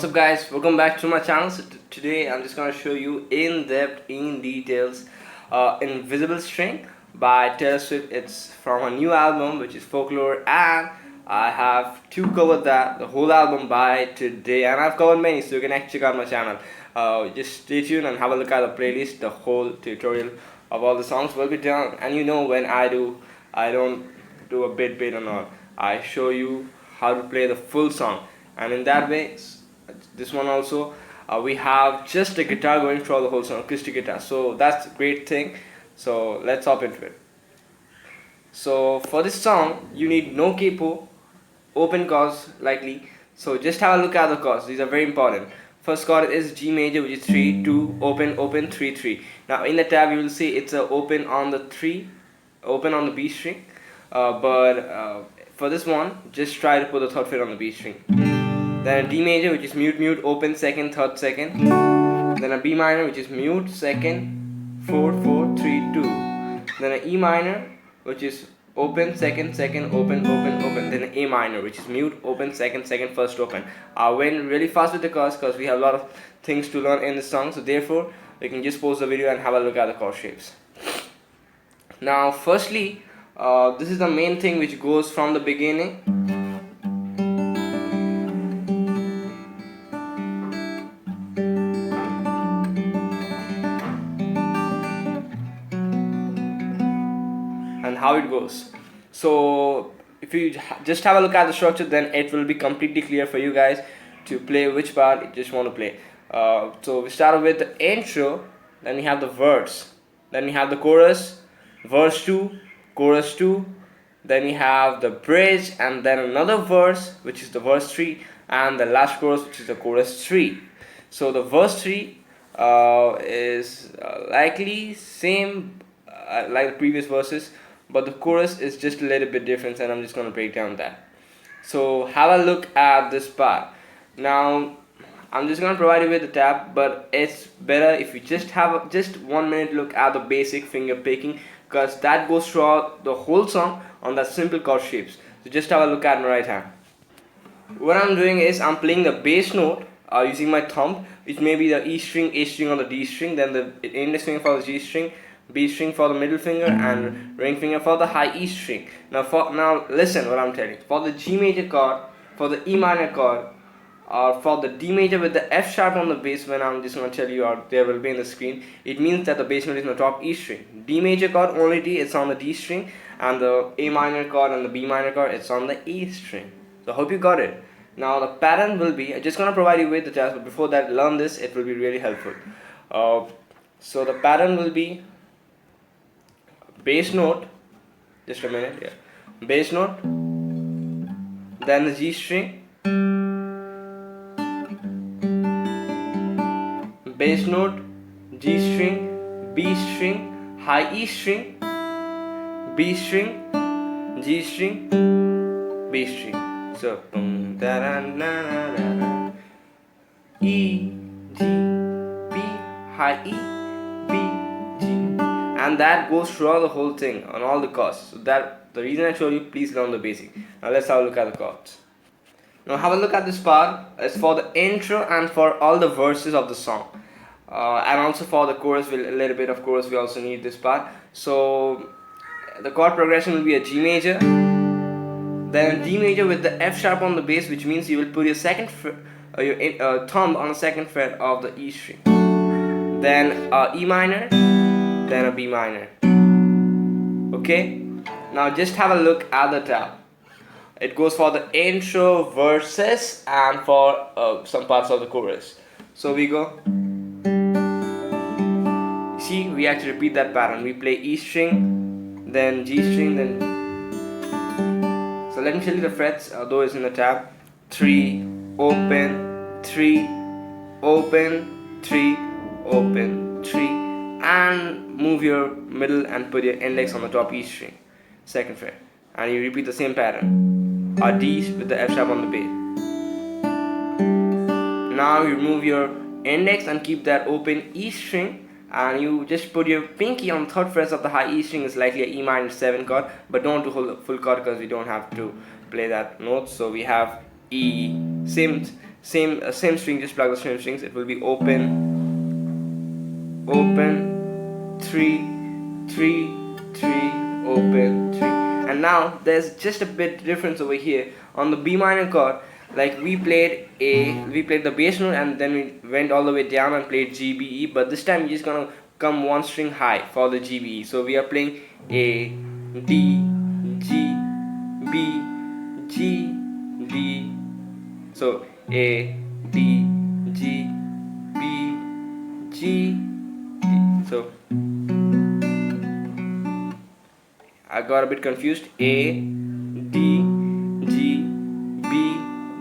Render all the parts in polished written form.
What's up guys, welcome back to my channel. So today I'm just going to show you in depth, in details, Invisible String by Taylor Swift. It's from her new album which is Folklore, and I have to cover the whole album by today, and I've covered many, so you can actually check out my channel. Just stay tuned and have a look at the playlist. The whole tutorial of all the songs will be done, and you know when I don't do a bit or not. I show you how to play the full song, and in that way this one also we have just a guitar going through the whole song, acoustic guitar, so that's a great thing. So let's hop into it. So for this song you need no capo, open chords likely, so just have a look at the chords. These are very important. First chord is G major, which is 3 2 open open 3 3. Now in the tab you will see it's a open on the 3, open on the B string, but for this one just try to put the third fret on the B string. Then a D major, which is mute mute open second third second. Then a B minor, which is mute second 4 4 3 2. Then a E minor, which is open second second open open open. Then an A minor, which is mute open second second first open. I went really fast with the chords because we have a lot of things to learn in the song, so therefore you can just pause the video and have a look at the chord shapes. Now firstly, this is the main thing which goes from the beginning. And how it goes. So if you just have a look at the structure, then it will be completely clear for you guys to play which part you just want to play. So we start with the intro, then we have the verse, then we have the chorus, verse 2, chorus 2, then we have the bridge, and then another verse which is the verse 3, and the last chorus which is the chorus 3. So the verse 3 is likely same like the previous verses, but the chorus is just a little bit different, and I'm just going to break down that. So have a look at this part. Now I'm just going to provide you with the tab, but it's better if you just have just 1 minute look at the basic finger picking, because that goes throughout the whole song on that simple chord shapes. So just have a look at my right hand. What I'm doing is I'm playing the bass note using my thumb, which may be the E string, A string on the D string, then the index finger for the G string, B string for the middle finger, and ring finger for the high E string. Now listen what I'm telling. For the G major chord, for the E minor chord, or for the D major with the F sharp on the bass, when I'm just going to tell you, or there will be in the screen, it means that the bass note is on the top E string. D major chord only D, it's on the D string, and the A minor chord and the B minor chord, it's on the A string. So I hope you got it. Now the pattern will be, I'm just going to provide you with the tabs, but before that learn this, it will be really helpful. So the pattern will be bass note, just a minute, yeah, bass note, then the G string, bass note, G string, B string, high E string, B string, G string, B string. So E, G, B, high E, B, G, and that goes throughout the whole thing on all the chords. So that the reason I showed you, please learn the basic. Now let's have a look at the chords. Now have a look at this part. It's for the intro and for all the verses of the song, and also for the chorus. A little bit of chorus we also need this part. So the chord progression will be a G major, then a D major with the F sharp on the bass, which means you will put your your thumb on the second fret of the E string, then E minor, then a B minor. Okay, now just have a look at the tab. It goes for the intro, verses, and for some parts of the chorus. So we go. See, we actually repeat that pattern. We play E string, then G string, then. So let me tell you the frets, though it's in the tab. 3 open, 3 open, 3 open, 3, and move your middle and put your index on the top E string, second fret, and you repeat the same pattern. A D with the F sharp on the bass. Now you move your index and keep that open E string, and you just put your pinky on the third fret of the high E string. Is likely a E minor 7 chord, but don't do full chord because we don't have to play that note. So we have E, same same string, just plug the same strings. It will be open, open, 3, 3, 3, open, 3. And now there's just a bit difference over here on the B minor chord. Like we played the bass note and then we went all the way down and played G, B, E, but this time we're just gonna come one string high for the G, B, E. So we are playing A, D, G, B, G, D. So A, D, G, B, G, D. So I got a bit confused. A, D, G, B,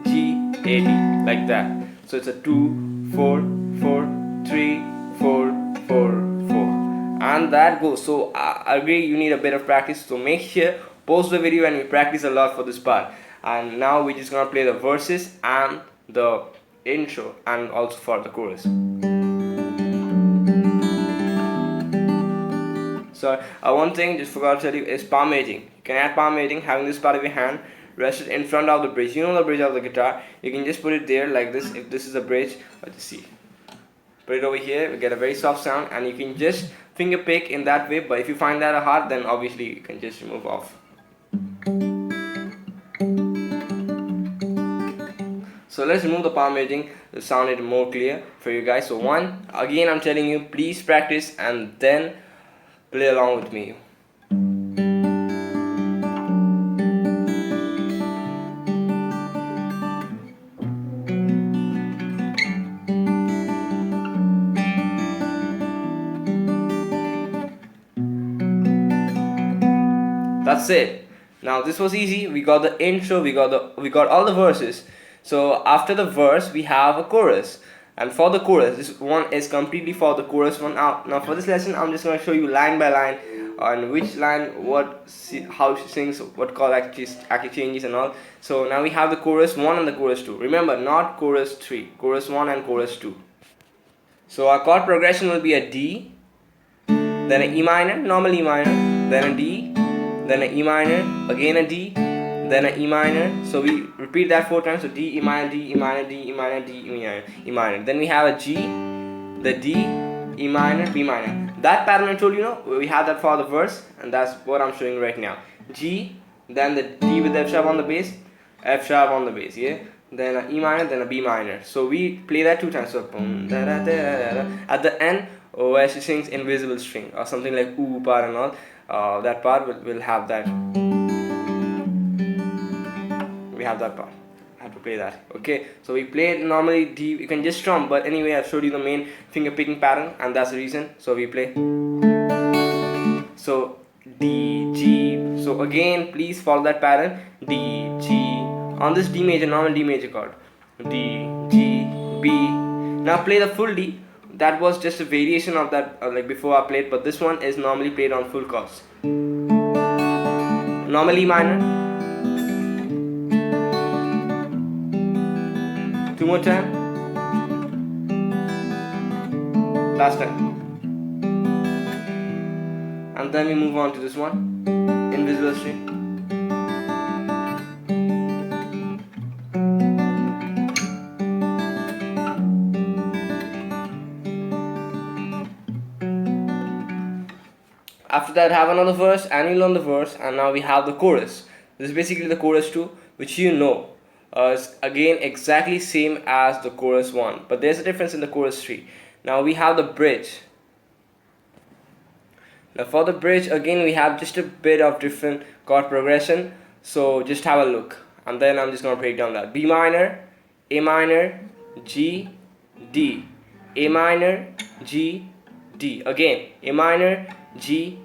G, A, D, like that. So it's a 2, 4, 4, 3, 4, 4, 4, and that goes. So I agree you need a bit of practice. So make sure pause the video and we practice a lot for this part. And now we're just gonna play the verses and the intro and also for the chorus. So one thing just forgot to tell you is palm mating. You can add palm mating having this part of your hand rested in front of the bridge. You know the bridge of the guitar. You can just put it there like this. If this is a bridge, let's see. Put it over here. We get a very soft sound, and you can just finger pick in that way. But if you find that hard, then obviously you can just remove off. So let's remove the palm mating to sound it more clear for you guys. So again I'm telling you, please practice and then play along with me. That's it. Now this was easy. We got the intro, we got all the verses. So after the verse we have a chorus, and for the chorus, this one is completely for the chorus one out. Now for this lesson I'm just going to show you line by line on which line how she sings, what chord actually changes and all. So now we have the chorus 1 and the chorus 2. Remember, not chorus 3, chorus 1 and chorus 2. So our chord progression will be a D, then an E minor, normal E minor, then a D, then an E minor, again a D, then an E minor. So we repeat that 4 times. So D, E minor, D, E minor, D, E minor, D, E minor, E minor. Then we have a G, the D, E minor, B minor. That pattern I told you, we have that for the verse, and that's what I'm showing right now. G, then the D with the F sharp on the bass, F sharp on the bass, yeah. Then an E minor, then a B minor. So we play that 2 times. So boom, da, da, da, da, da. At the end, where she sings invisible string or something like ooh part and all. That part will have that. We have that part. I have to play that. Okay, so we play normally D. You can just strum, but anyway, I've showed you the main finger picking pattern, and that's the reason. So we play. So D, G. So again, please follow that pattern. D, G on this D major, normal D major chord. D, G, B. Now play the full D. That was just a variation of that, like before I played, but this one is normally played on full chords. Normal E minor. 2 more time. Last time. And then we move on to this one, invisible string. After that, have another verse, and you learn the verse, and now we have the chorus. This is basically the chorus 2, which you know is again exactly same as the chorus 1, but there's a difference in the chorus 3. Now we have the bridge. Now for the bridge, again we have just a bit of different chord progression, so just have a look, and then I'm just going to break down that. B minor, A minor, G, D, A minor, G, D, again A minor, G,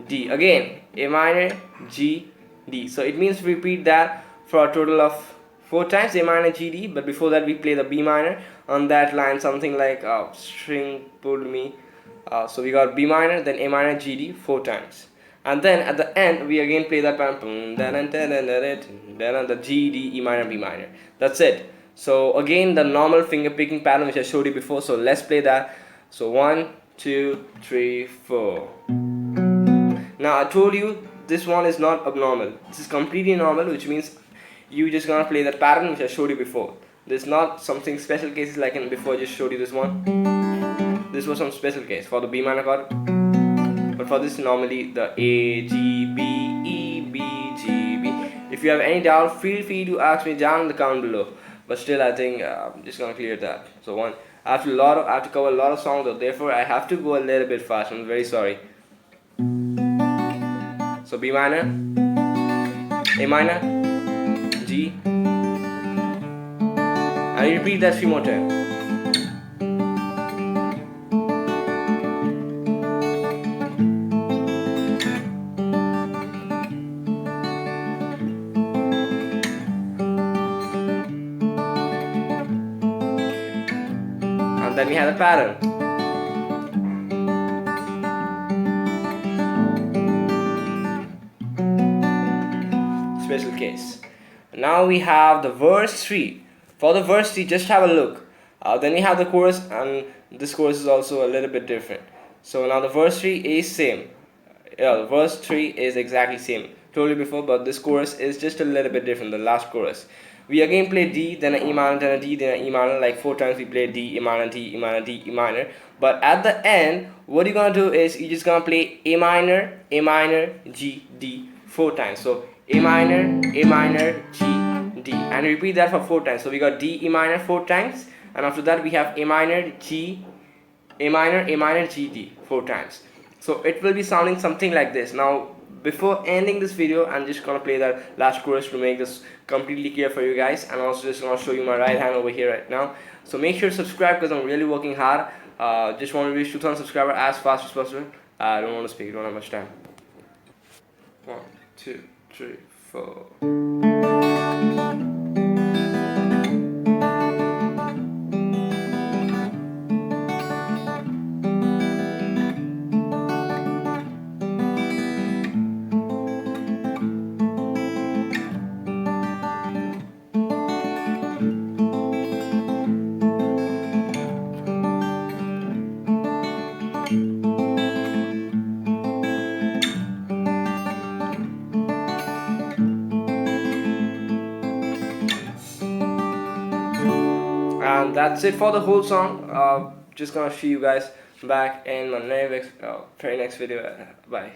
D, again A minor, G, D. So it means repeat that for a total of 4 times, A minor, G, D, but before that we play the B minor on that line, something like string pulled me. So we got B minor, then A minor, G, D 4 times, and then at the end we again play that pattern, then the G, D, E minor, B minor. That's it. So again the normal finger picking pattern which I showed you before. So let's play that. So 1, 2, 3, 4. Now I told you this one is not abnormal. This is completely normal, which means you just gonna play that pattern which I showed you before. There's not something special cases like in before I just showed you this one. This was some special case for the B minor chord. But for this, normally the A, G, B, E, B, G, B. If you have any doubt, feel free to ask me down in the comment below. But still, I think I'm just gonna clear that. So I have to cover a lot of songs, though. Therefore, I have to go a little bit fast. I'm very sorry. So B minor, A minor, G. I repeat that 3 more times. And then we have the pattern. Special case. Now we have the verse 3. For the verse 3, just have a look. Then we have the chorus, and this chorus is also a little bit different. So now the verse 3 is same. Yeah, the verse 3 is exactly same. Told you before, but this chorus is just a little bit different, the last chorus. We again play D, then an E minor, then a D, then an E minor. Like 4 times we play D, E minor, D, E minor, D, E minor. But at the end, what you're gonna do is you're just gonna play A minor, G, D 4 times. So A minor, G, D, and repeat that for 4 times. So we got D, E minor 4 times, and after that we have A minor, G, G, D 4 times. So it will be sounding something like this. Now, before ending this video, I'm just gonna play the last chorus to make this completely clear for you guys, and also just gonna show you my right hand over here right now. So make sure to subscribe because I'm really working hard. Just want to reach 2,000 subscribers as fast as possible. I don't want to speak, don't have much time. 1, 2, 3, 4. And that's it for the whole song. Just gonna see you guys back in my very next video. Bye.